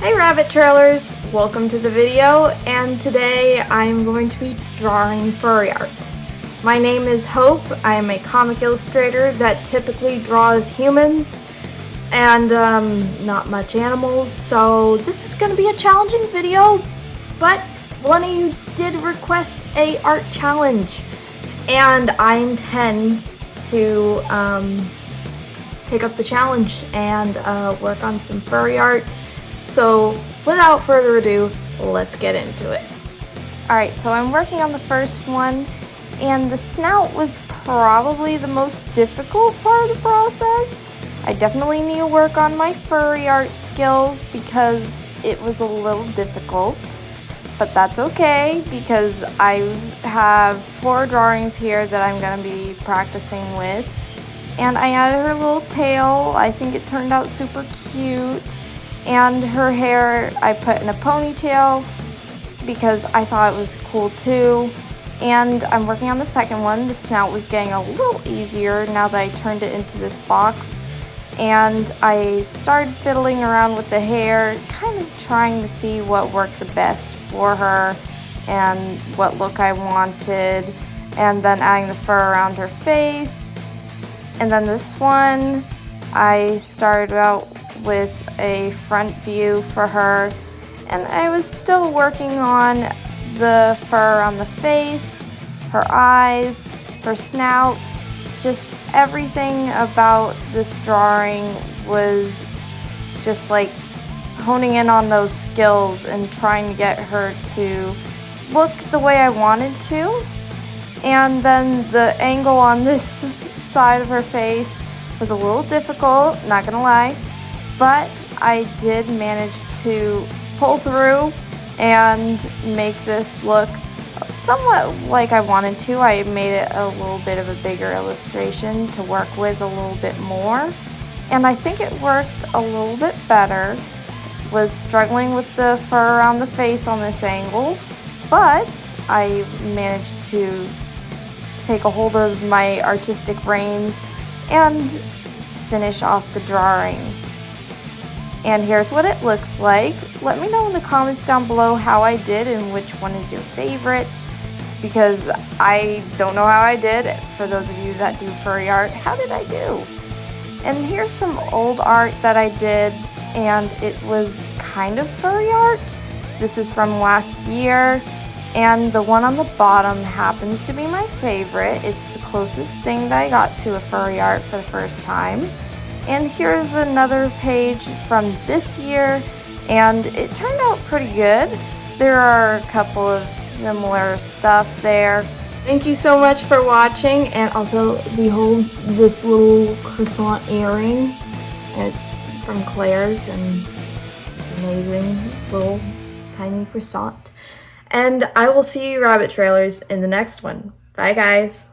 Hey rabbit trailers, welcome to the video, and today I'm going to be drawing furry art. My name is Hope. I am a comic illustrator that typically draws humans and not much animals, so this is going to be a challenging video, but one of you did request a art challenge, and I intend to take up the challenge and work on some furry art. So without further ado, let's get into it. Alright, so I'm working on the first one, and the snout was probably the most difficult part of the process. I definitely need to work on my furry art skills because it was a little difficult, but that's okay because I have 4 drawings here that I'm going to be practicing with. And I added her little tail. I think it turned out super cute. And her hair I put in a ponytail because I thought it was cool too. And I'm working on the second one. The snout was getting a little easier now that I turned it into this box. And I started fiddling around with the hair, kind of trying to see what worked the best for her and what look I wanted. And then adding the fur around her face. And then this one, I started out with a front view for her, and I was still working on the fur on the face, her eyes, her snout. Just everything about this drawing was just like honing in on those skills and trying to get her to look the way I wanted to. And then the angle on this side of her face was a little difficult, not gonna lie, but I did manage to pull through and make this look somewhat like I wanted to. I made it a little bit of a bigger illustration to work with a little bit more, and I think it worked a little bit better. Was struggling with the fur around the face on this angle, but I managed to take a hold of my artistic reins and finish off the drawing. And here's what it looks like. Let me know in the comments down below how I did and which one is your favorite, because I don't know how I did. For those of you that do furry art, how did I do? And here's some old art that I did, and it was kind of furry art. This is from last year, and the one on the bottom happens to be my favorite. It's the closest thing that I got to a furry art for the first time. And here's another page from this year, and it turned out pretty good. There are a couple of similar stuff there. Thank you so much for watching, and also behold this little croissant earring. It's from Claire's, and it's amazing little tiny croissant. And I will see you rabbit trailers in the next one. Bye guys!